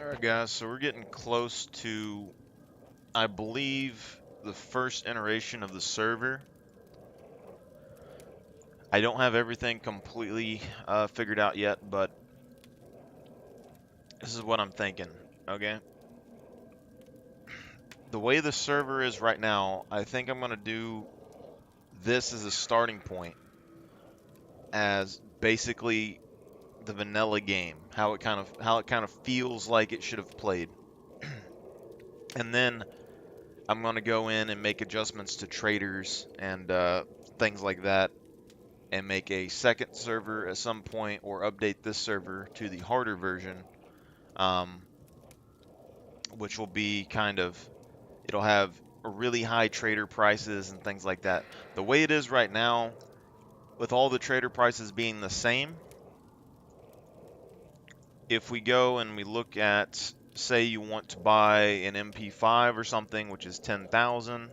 Alright guys, so we're getting close to, I believe, the first iteration of the server. I don't have everything completely figured out yet, but this is what I'm thinking, okay? The way the server is right now, I think I'm going to do this as a starting point, as basically the vanilla game, how it kind of feels like it should have played. And then I'm going to go in and make adjustments to traders and things like that, and make a second server at some point, or update this server to the harder version, um, which will be it'll have really high trader prices and things like that. The way it is right now, with all the trader prices being the same, if we go and we look at, say you want to buy an MP5 or something, which is 10,000,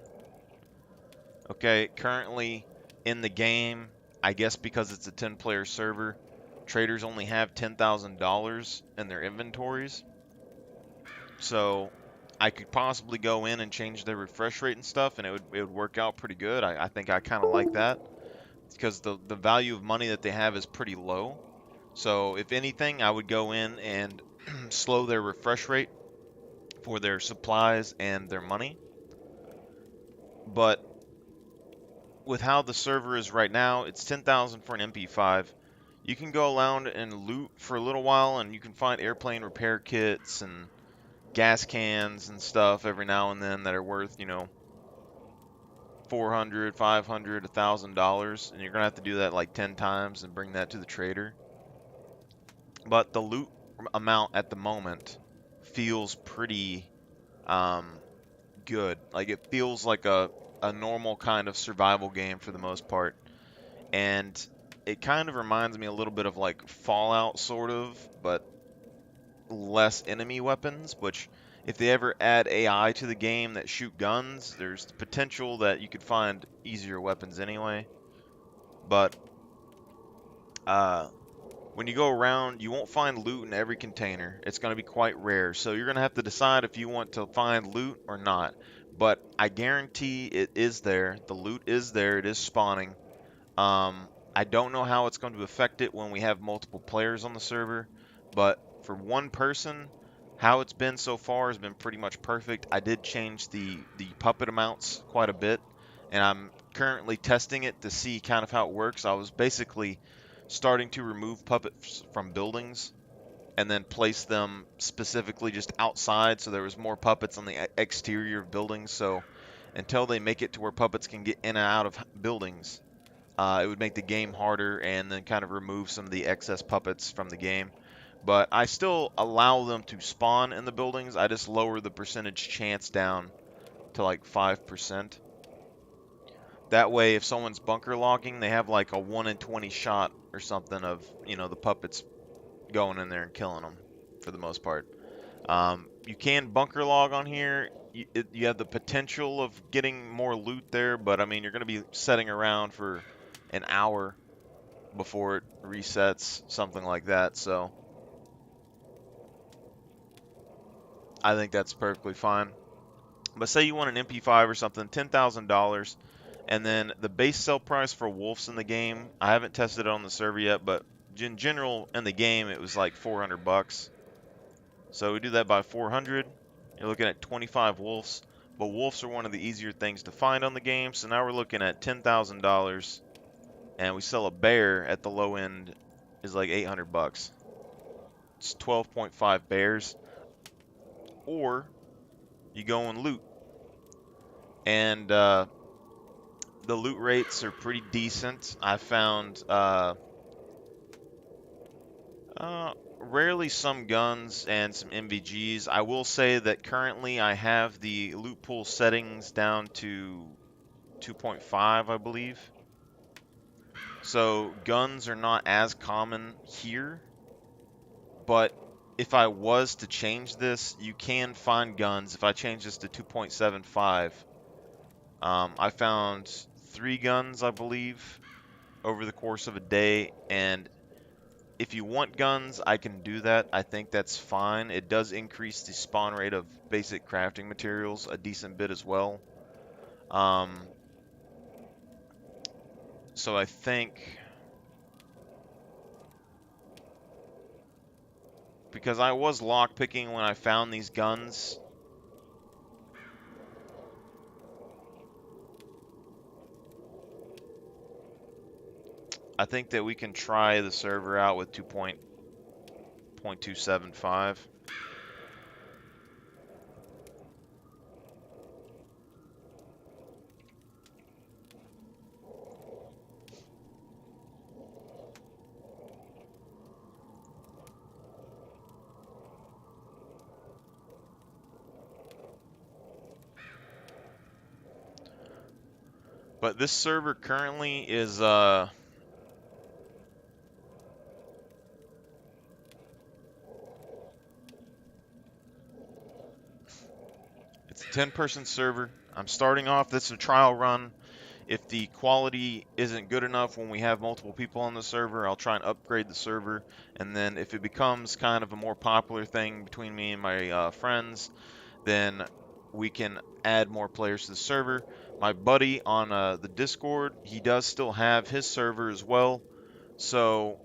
okay, currently in the game, I guess because it's a 10-player server, traders only have $10,000 in their inventories. So I could possibly go in and change their refresh rate and stuff, and it would work out pretty good. I think I kind of like that, because the value of money that they have is pretty low. So if anything, I would go in and slow their refresh rate for their supplies and their money. But with how the server is right now, it's 10,000 for an MP5. You can go around and loot for a little while, and you can find airplane repair kits and gas cans and stuff every now and then that are worth, 400, 500, $1,000, and you're gonna have to do that like 10 times and bring that to the trader. But the loot amount at the moment feels pretty um, good. Like, it feels like a normal kind of survival game for the most part. And it kind of reminds me a little bit of like Fallout, sort of, but less enemy weapons, which, if they ever add AI to the game that shoot guns, there's the potential that you could find easier weapons anyway. But when you go around, you won't find loot in every container. It's going to be quite rare, so you're going to have to decide if you want to find loot or not. But I guarantee it is there. The loot is there. It is spawning. I don't know how it's going to affect it when we have multiple players on the server, but for one person, how it's been so far has been pretty much perfect. I did change the puppet amounts quite a bit, and I'm currently testing it to see kind of how it works. I was basically starting to remove puppets from buildings and then place them specifically just outside, so there was more puppets on the exterior of buildings. So until they make it to where puppets can get in and out of buildings, it would make the game harder, and then kind of remove some of the excess puppets from the game. But I still allow them to spawn in the buildings. I just lower the percentage chance down to like 5%. That way, if someone's bunker logging, they have like a 1 in 20 shot or something of, the puppets going in there and killing them for the most part. You can bunker log on here. You have the potential of getting more loot there, but I mean, you're going to be setting around for an hour before it resets, something like that. So I think that's perfectly fine. But say you want an MP5 or something, $10,000, and then the base sell price for wolves in the game, I haven't tested it on the server yet, but in general in the game it was like 400 bucks. So we do that by 400. You're looking at 25 wolves, but wolves are one of the easier things to find on the game. So now we're looking at $10,000, and we sell a bear at the low end is like 800 bucks. It's 12.5 bears. Or you go and loot, and the loot rates are pretty decent. I found rarely some guns and some MVGs. I will say that currently I have the loot pool settings down to 2.5, I believe. So guns are not as common here, but if I was to change this, you can find guns. If I change this to 2.75, I found 3 guns, I believe, over the course of a day, and If you want guns, I can do that. I think that's fine. It does increase the spawn rate of basic crafting materials a decent bit as well. Um, so I think, because I was lockpicking when I found these guns, I think that we can try the server out with 2.275. But this server currently is it's a 10-person server. I'm starting off, this is a trial run. If the quality isn't good enough when we have multiple people on the server, I'll try and upgrade the server. And then if it becomes kind of a more popular thing between me and my friends, then we can add more players to the server. My buddy on the Discord, he does still have his server as well. So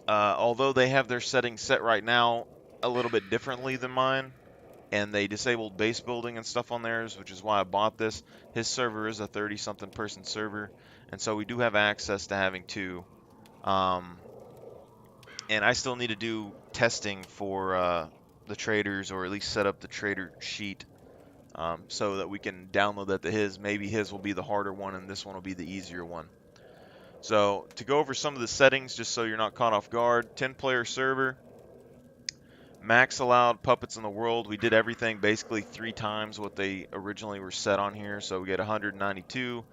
although they have their settings set right now a little bit differently than mine, and they disabled base building and stuff on theirs, which is why I bought this. His server is a 30-something person server, and so we do have access to having two. Um, and I still need to do testing for the traders, or at least set up the trader sheet, so that we can download that to his. Maybe his will be the harder one, and this one will be the easier one. So to go over some of the settings, just so you're not caught off guard, 10-player server. Max allowed puppets in the world. We did everything basically 3 times what they originally were set on here. So we get 192,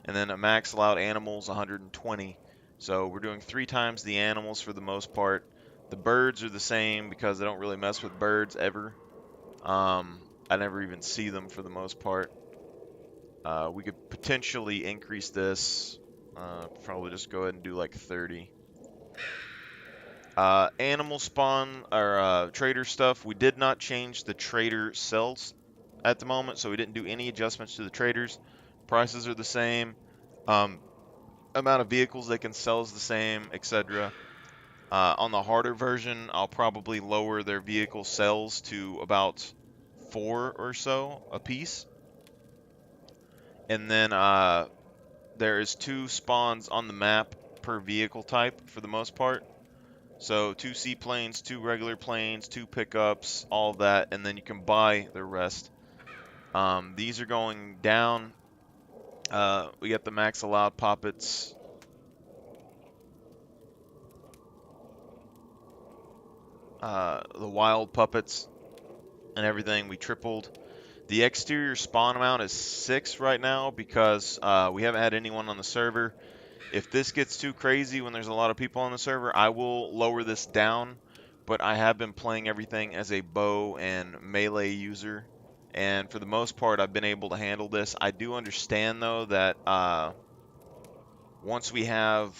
and then a max allowed animals 120. So we're doing 3 times the animals for the most part. The birds are the same because I don't really mess with birds ever. I never even see them for the most part. We could potentially increase this. Probably just go ahead and do like 30. Animal spawn, or trader stuff, we did not change the trader cells at the moment, so we didn't do any adjustments to the traders. Prices are the same. Um, Amount of vehicles they can sell is the same, etc. On the harder version, I'll probably lower their vehicle sales to about 4 or so a piece. And then there is 2 spawns on the map per vehicle type for the most part. So 2 seaplanes, 2 regular planes, 2 pickups, all of that, and then you can buy the rest. These are going down. We got the max allowed poppets. The wild puppets and everything we tripled. The exterior spawn amount is 6 right now because we haven't had anyone on the server. If this gets too crazy when there's a lot of people on the server, I will lower this down, but I have been playing everything as a bow and melee user, and for the most part, I've been able to handle this. I do understand, though, that once we have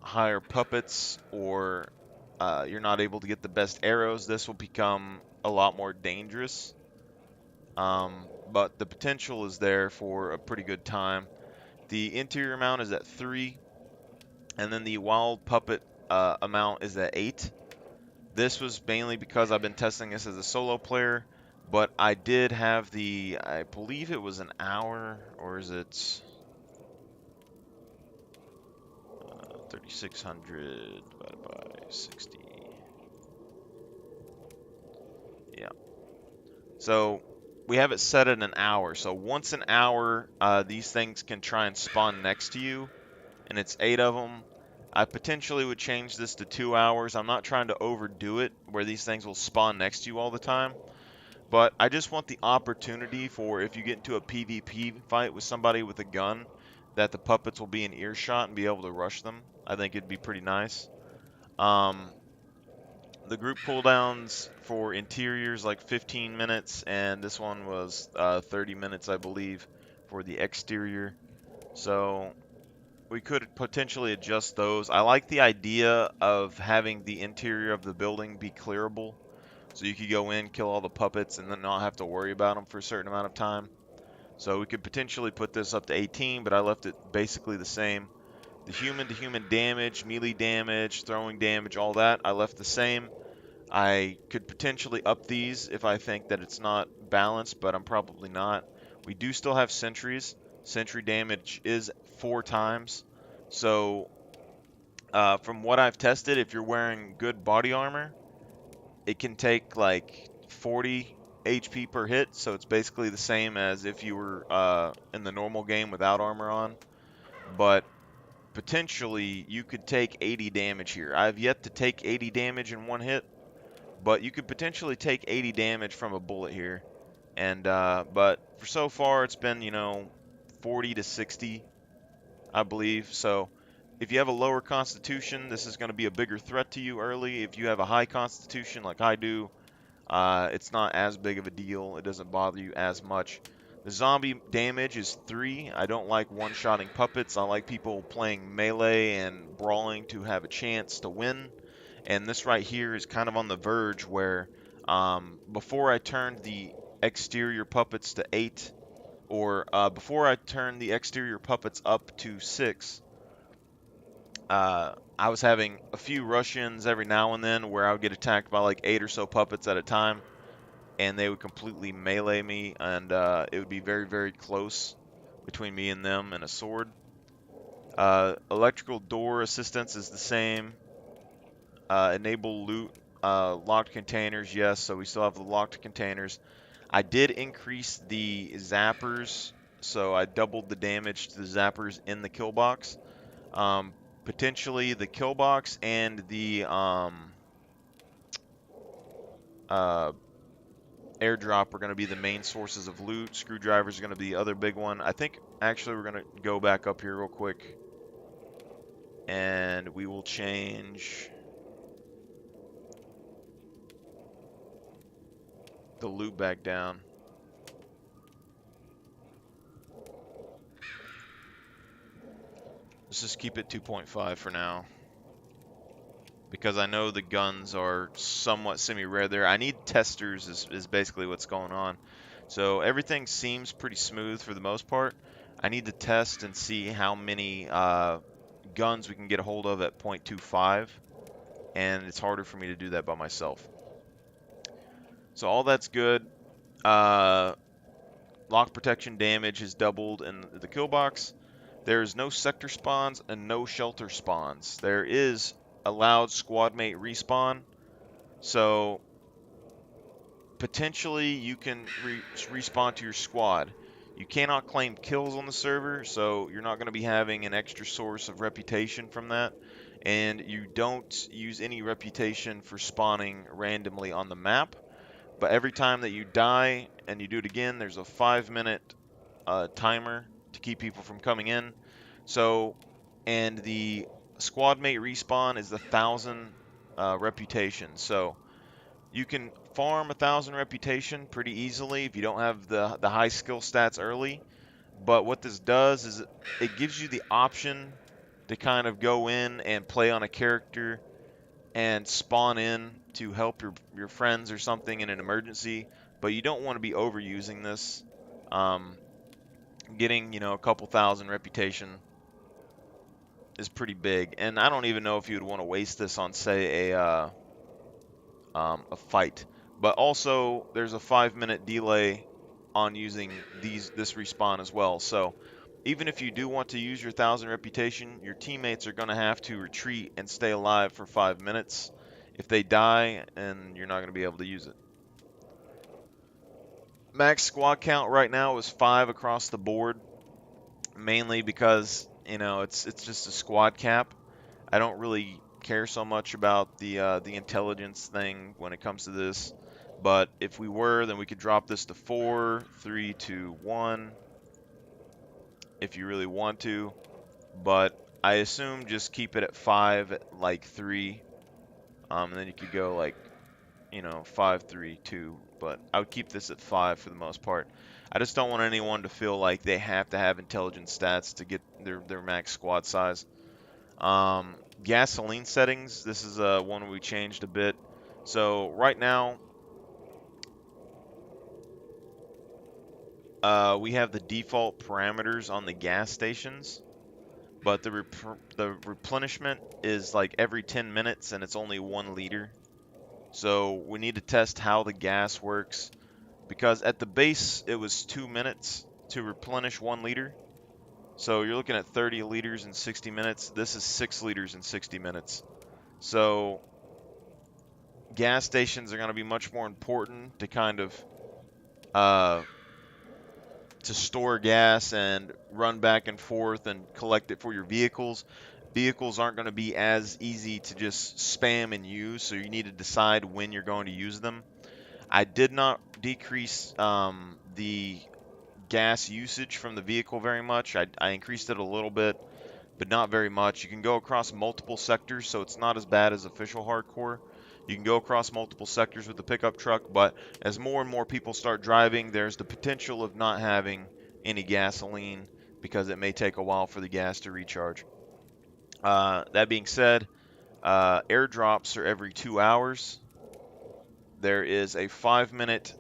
higher puppets, or you're not able to get the best arrows, this will become a lot more dangerous. But the potential is there for a pretty good time. The interior amount is at 3, and then the wild puppet amount is at 8. This was mainly because I've been testing this as a solo player, but I did have the, I believe it was an hour, or is it 3,600 divided by 60. Yeah. So we have it set at an hour. So once an hour, these things can try and spawn next to you, and it's 8 of them. I potentially would change this to 2 hours. I'm not trying to overdo it where these things will spawn next to you all the time, but I just want the opportunity for, if you get into a PvP fight with somebody with a gun, that the puppets will be in earshot and be able to rush them. I think it'd be pretty nice. The group cooldowns for interiors like 15 minutes, and this one was 30 minutes, I believe, for the exterior. So we could potentially adjust those. I like the idea of having the interior of the building be clearable, so you could go in, kill all the puppets, and then not have to worry about them for a certain amount of time. So we could potentially put this up to 18, but I left it basically the same. The human to human damage, melee damage, throwing damage, all that, I left the same. I could potentially up these if I think that it's not balanced, but I'm probably not. We do still have sentries. Sentry damage is 4 times. So, from what I've tested, if you're wearing good body armor, it can take like 40 HP per hit. So it's basically the same as if you were in the normal game without armor on. But potentially, you could take 80 damage here. I've yet to take 80 damage in one hit, but you could potentially take 80 damage from a bullet here. And but for so far, it's been 40 to 60, I believe. So if you have a lower constitution, this is going to be a bigger threat to you early. If you have a high constitution like I do, it's not as big of a deal. It doesn't bother you as much. The zombie damage is 3. I don't like one-shotting puppets. I like people playing melee and brawling to have a chance to win. And this right here is kind of on the verge where before I turned the exterior puppets to 8, or before I turned the exterior puppets up to 6, I was having a few rush-ins every now and then where I would get attacked by like 8 or so puppets at a time, and they would completely melee me, and it would be very, very close between me and them and a sword. Electrical door assistance is the same. Enable loot, locked containers, yes, so we still have the locked containers. I did increase the zappers, so I doubled the damage to the zappers in the kill box. Potentially the kill box and the uh, airdrop are going to be the main sources of loot. Screwdrivers are going to be the other big one. I think actually we're going to go back up here real quick, and we will change the loot back down. Let's just keep it 2.5 for now, because I know the guns are somewhat semi-rare there. I need testers is basically what's going on. So everything seems pretty smooth for the most part. I need to test and see how many guns we can get a hold of at 0.25, and it's harder for me to do that by myself. So all that's good. Lock protection damage is doubled in the kill box. There is no sector spawns and no shelter spawns. There is allowed squad mate respawn, so potentially you can respawn to your squad. You cannot claim kills on the server, so you're not going to be having an extra source of reputation from that. And you don't use any reputation for spawning randomly on the map. But every time that you die and you do it again, there's a 5-minute timer to keep people from coming in. So, and the squad mate respawn is 1,000 reputation. So you can farm 1,000 reputation pretty easily if you don't have the high skill stats early. But what this does is it gives you the option to kind of go in and play on a character and spawn in to help your friends or something in an emergency, but you don't want to be overusing this. Getting a couple thousand reputation is pretty big, and I don't even know if you would want to waste this on, say, a fight. But also, there's a 5-minute delay on using this respawn as well. So even if you do want to use your 1,000 reputation, your teammates are going to have to retreat and stay alive for 5 minutes. If they die, and you're not going to be able to use it. Max squad count right now is 5 across the board, mainly because it's just a squad cap. I don't really care so much about the intelligence thing when it comes to this, but if we were, then we could drop this to 4, 3, 2, 1, if you really want to. But I assume just keep it at 5, like 3, and then you could go like 5, 3, 2. But I would keep this at 5 for the most part. I just don't want anyone to feel like they have to have intelligence stats to get their max squad size. Gasoline settings. This is one we changed a bit. So right now, we have the default parameters on the gas stations, but the replenishment is like every 10 minutes, and it's only 1 liter. So we need to test how the gas works, because at the base it was 2 minutes to replenish 1 liter. So you're looking at 30 liters in 60 minutes. This is 6 liters in 60 minutes. So gas stations are going to be much more important to kind of uh, to store gas and run back and forth and collect it for your vehicles. Vehicles aren't going to be as easy to just spam and use, so you need to decide when you're going to use them. I did not decrease the gas usage from the vehicle very much. I increased it a little bit, but not very much. You can go across multiple sectors, so it's not as bad as official hardcore. You can go across multiple sectors with the pickup truck, but as more and more people start driving, there's the potential of not having any gasoline because it may take a while for the gas to recharge. That being said, airdrops are every 2 hours. There is a 5 minute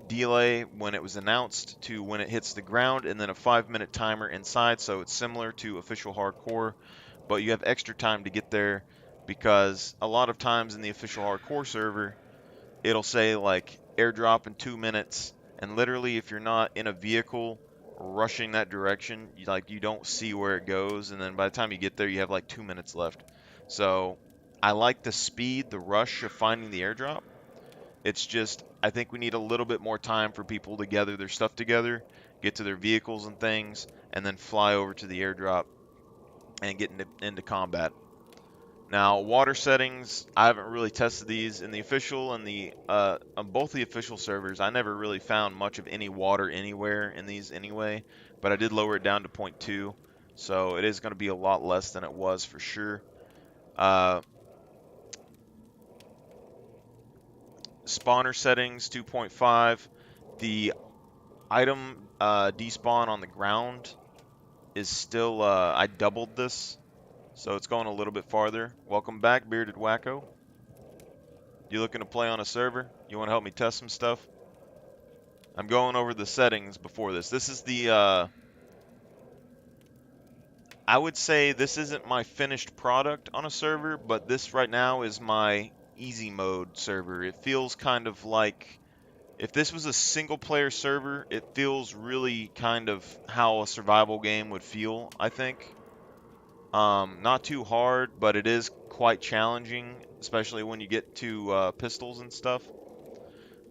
delay when it was announced to when it hits the ground, and then a 5 minute timer inside, so it's similar to official hardcore, but you have extra time to get there, because a lot of times in the official hardcore server it'll say like airdrop in 2 minutes, and literally if you're not in a vehicle rushing that direction, you don't see where it goes, and then by the time you get there you have like 2 minutes left. So I like the speed, the rush of finding the airdrop. It's just, I think we need a little bit more time for people to gather their stuff together, get to their vehicles and things, and then fly over to the airdrop and get into combat. Now, water settings, I haven't really tested these in the official and the on both the official servers. I never really found much of any water anywhere in these anyway, but I did lower it down to 0.2, so it is going to be a lot less than it was for sure. Uh, Spawner settings 2.5. The item despawn on the ground is still, I doubled this, so it's going a little bit farther. Welcome back, Bearded Wacko. You looking to play on a server? You want to help me test some stuff? I'm going over the settings before this. This is the, I would say this isn't my finished product on a server, but this right now is my easy mode server. It feels kind of like, if this was a single player server, it feels really kind of how a survival game would feel, I think. Not too hard, but it is quite challenging, especially when you get to pistols and stuff.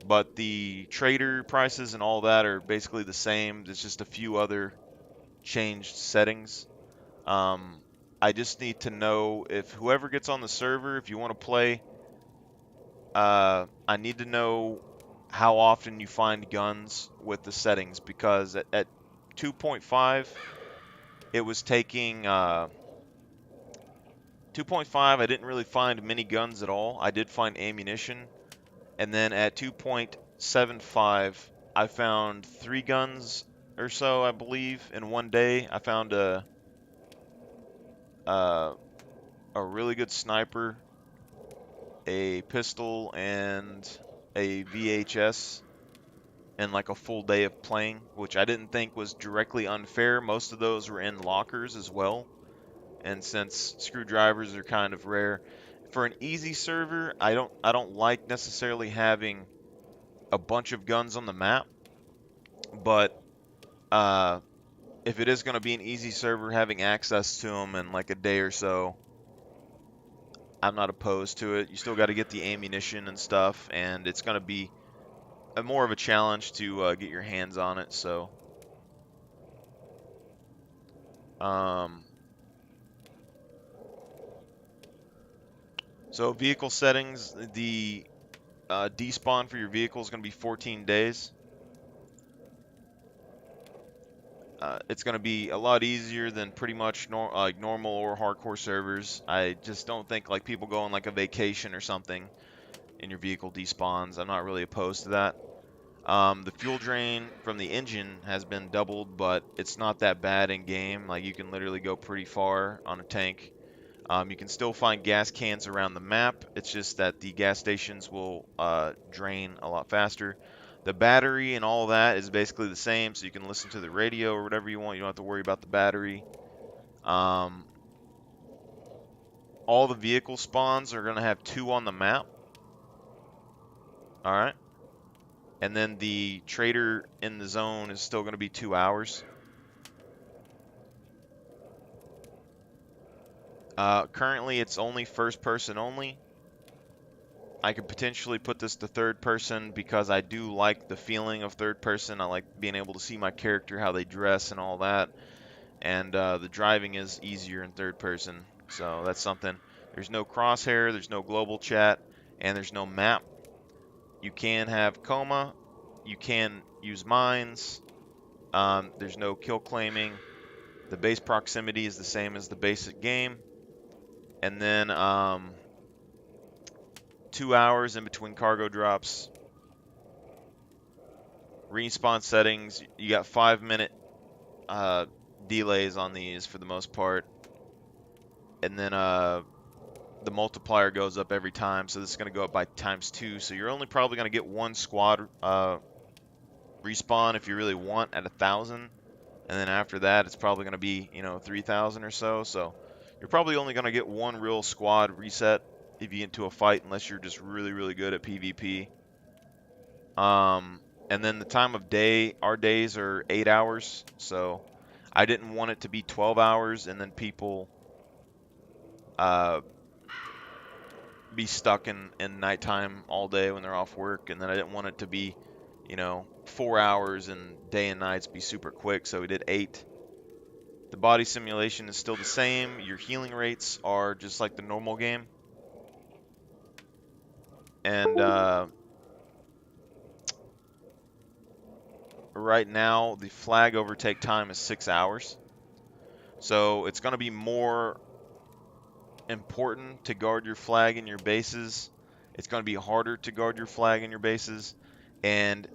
But the trader prices and all that are basically the same. There's just a few other changed settings. Um, I just need to know if whoever gets on the server, if you want to play, I need to know how often you find guns with the settings, because at 2.5 it was taking 2.5 I didn't really find many guns at all. I did find ammunition, and then at 2.75 I found 3 guns or so, I believe, in one day. I found uh, a really good sniper, a pistol, and a VHS in like a full day of playing, which I didn't think was directly unfair. Most of those were in lockers as well, and since screwdrivers are kind of rare for an easy server, I don't like necessarily having a bunch of guns on the map, but uh, if it is going to be an easy server, having access to them in like a day or so, I'm not opposed to it. You still got to get the ammunition and stuff, and it's going to be more of a challenge to get your hands on it. Um, so vehicle settings, the despawn for your vehicle is going to be 14 days. It's going to be a lot easier than pretty much like normal or hardcore servers. I just don't think like people go on like a vacation or something and your vehicle despawns. I'm not really opposed to that. The fuel drain from the engine has been doubled, but it's not that bad in game. Like, you can literally go pretty far on a tank. You can still find gas cans around the map. It's just that the gas stations will drain a lot faster. The battery and all of that is basically the same, so you can listen to the radio or whatever you want. You don't have to worry about the battery. Um, all the vehicle spawns are going to have 2 on the map. All right. And then the trader in the zone is still going to be 2 hours. Currently, it's only first person only. I could potentially put this to third person because I do like the feeling of third person. I like being able to see my character, how they dress, and all that. And the driving is easier in third person, so that's something. There's no crosshair, there's no global chat, and there's no map. You can have coma, you can use mines. There's no kill claiming. The base proximity is the same as the basic game. And then 2 hours in between cargo drops. Respawn settings, you got 5-minute delays on these for the most part. And then the multiplier goes up every time, so this is going to go up by ×2. So you're only probably going to get 1 squad respawn if you really want at 1,000. And then after that, it's probably going to be, 3,000 or so. So you're probably only going to get 1 real squad reset if you get into a fight, unless you're just really, really good at PvP. And then the time of day, our days are 8 hours. So I didn't want it to be 12 hours and then people be stuck in nighttime all day when they're off work. And then I didn't want it to be, 4 hours and day and nights be super quick. So we did 8. The body simulation is still the same. Your healing rates are just like the normal game. And right now, the flag overtake time is 6 hours. So it's going to be more important to guard your flag in your bases. It's going to be harder to guard your flag in your bases. And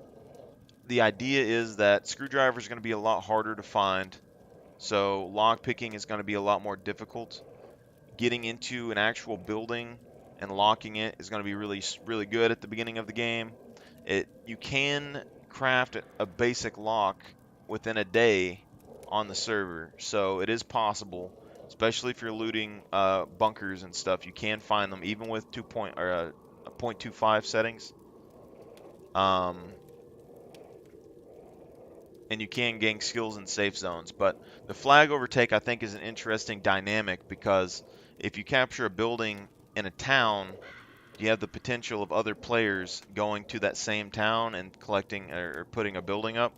the idea is that screwdrivers are going to be a lot harder to find. So lock picking is going to be a lot more difficult. Getting into an actual building and locking it is going to be really, really good at the beginning of the game. You can craft a basic lock within a day on the server, so it is possible, especially if you're looting bunkers and stuff. You can find them even with 0.25 settings. And you can gain skills in safe zones. But the flag overtake, I think, is an interesting dynamic because if you capture a building in a town, you have the potential of other players going to that same town and collecting or putting a building up.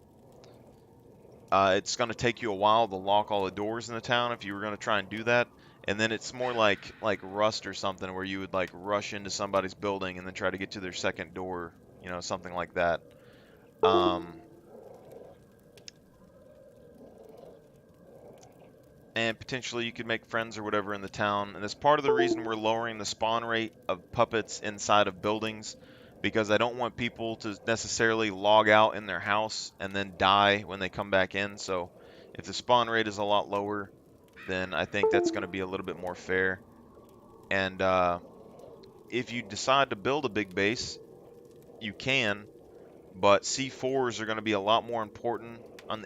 It's going to take you a while to lock all the doors in the town if you were going to try and do that. And then it's more like Rust or something where you would like rush into somebody's building and then try to get to their second door, something like that. And potentially you could make friends or whatever in the town. And that's part of the reason we're lowering the spawn rate of puppets inside of buildings, because I don't want people to necessarily log out in their house and then die when they come back in. So if the spawn rate is a lot lower, then I think that's going to be a little bit more fair. And if you decide to build a big base, you can, but C4s are going to be a lot more important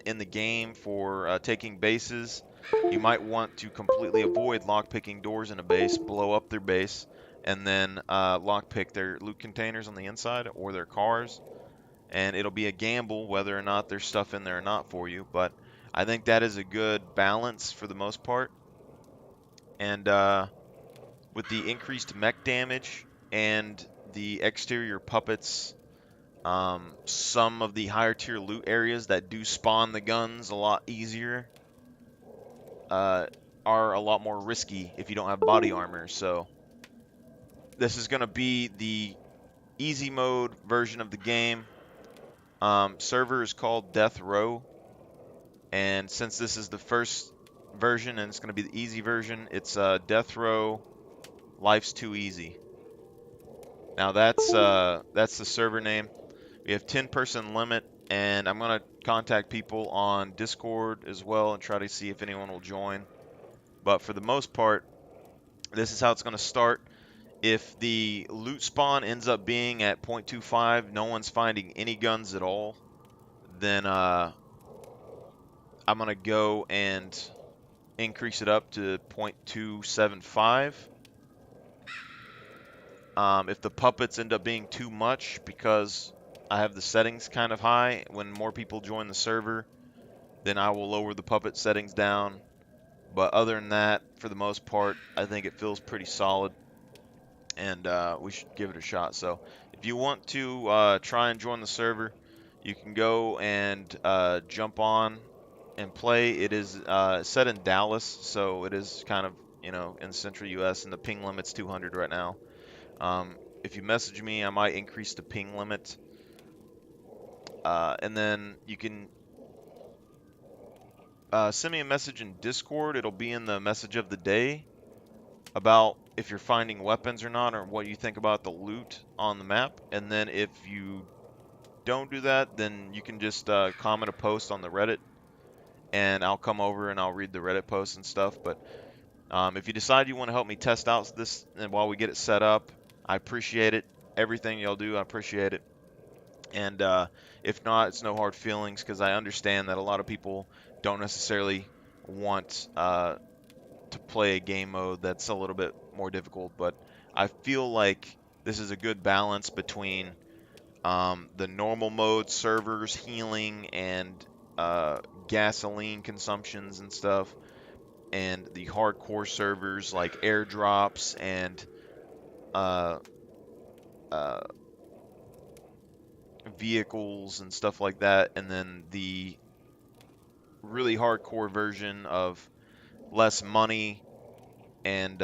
in the game for taking bases. You might want to completely avoid lockpicking doors in a base, blow up their base, and then lockpick their loot containers on the inside or their cars. And it'll be a gamble whether or not there's stuff in there or not for you. But I think that is a good balance for the most part. And with the increased mech damage and the exterior puppets, some of the higher tier loot areas that do spawn the guns a lot easier are a lot more risky if you don't have body armor. So this is going to be the easy mode version of the game. Server is called Death Row, and since this is the first version and it's going to be the easy version, it's Death Row Life's Too Easy. Now that's the server name. We have 10-person limit, and I'm going to contact people on Discord as well and try to see if anyone will join. But for the most part, this is how it's going to start. If the loot spawn ends up being at 0.25, no one's finding any guns at all, then I'm going to go and increase it up to 0.275. If the puppets end up being too much because I have the settings kind of high, when more people join the server, then I will lower the puppet settings down. But other than that, for the most part, I think it feels pretty solid, and we should give it a shot. So if you want to try and join the server, you can go and jump on and play. It is set in Dallas, so it is kind of, in central U.S., and the ping limit's 200 right now. If you message me, I might increase the ping limit. And then you can send me a message in Discord. It'll be in the message of the day about if you're finding weapons or not, or what you think about the loot on the map. And then if you don't do that, then you can just comment a post on the Reddit, and I'll come over and I'll read the Reddit posts and stuff. But if you decide you want to help me test out this, and while we get it set up, I appreciate it. Everything y'all do, I appreciate it. And if not, it's no hard feelings, because I understand that a lot of people don't necessarily want to play a game mode that's a little bit more difficult. But I feel like this is a good balance between the normal mode servers, healing, and gasoline consumptions and stuff, and the hardcore servers like airdrops and uh, uh, vehicles and stuff like that, and then the really hardcore version of less money and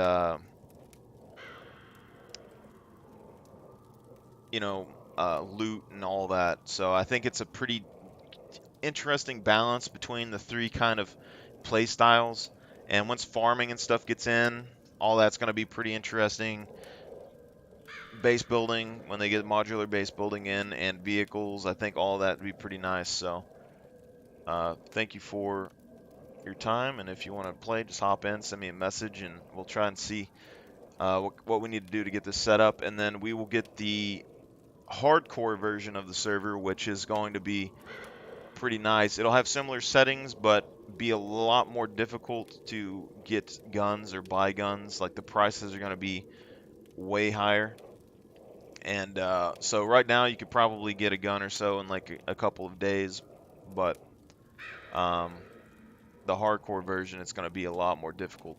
loot and all that. So I think it's a pretty interesting balance between the three kind of play styles. And once farming and stuff gets in, all that's going to be pretty interesting. Base building, when they get modular base building in, and vehicles, I think all that would be pretty nice. So thank you for your time, and if you want to play, just hop in, send me a message, and we'll try and see what we need to do to get this set up. And then we will get the hardcore version of the server, which is going to be pretty nice. It'll have similar settings, but be a lot more difficult to get guns or buy guns. Like, the prices are going to be way higher. And so right now you could probably get a gun or so in like a couple of days, but the hardcore version, it's going to be a lot more difficult.